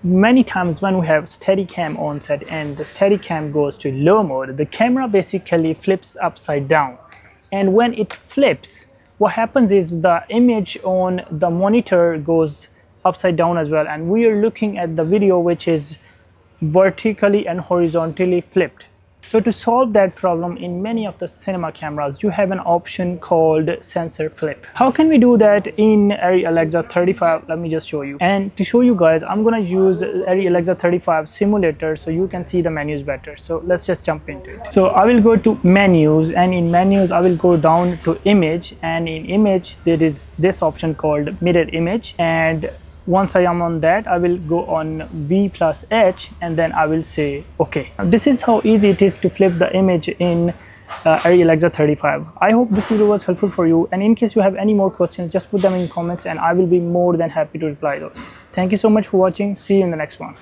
Many times when we have Steadicam on set and the Steadicam goes to low mode, the camera basically flips upside down. And when it flips, what happens is the image on the monitor goes upside down as well, and we are looking at the video which is vertically and horizontally flipped. So to solve that problem in many of the cinema cameras, you have an option called sensor flip. How can we do that in Arri Alexa 35? Let me just show you. And to show you guys, I'm gonna use Arri Alexa 35 simulator so you can see the menus better. So let's just jump into it. So I will go to menus, and in menus I will go down to image, and in image there is this option called mirror image, and once I am on that, I will go on V+H and then I will say OK. This is how easy it is to flip the image in Arri Alexa 35. I hope this video was helpful for you, and in case you have any more questions, just put them in comments and I will be more than happy to reply those. Thank you so much for watching. See you in the next one.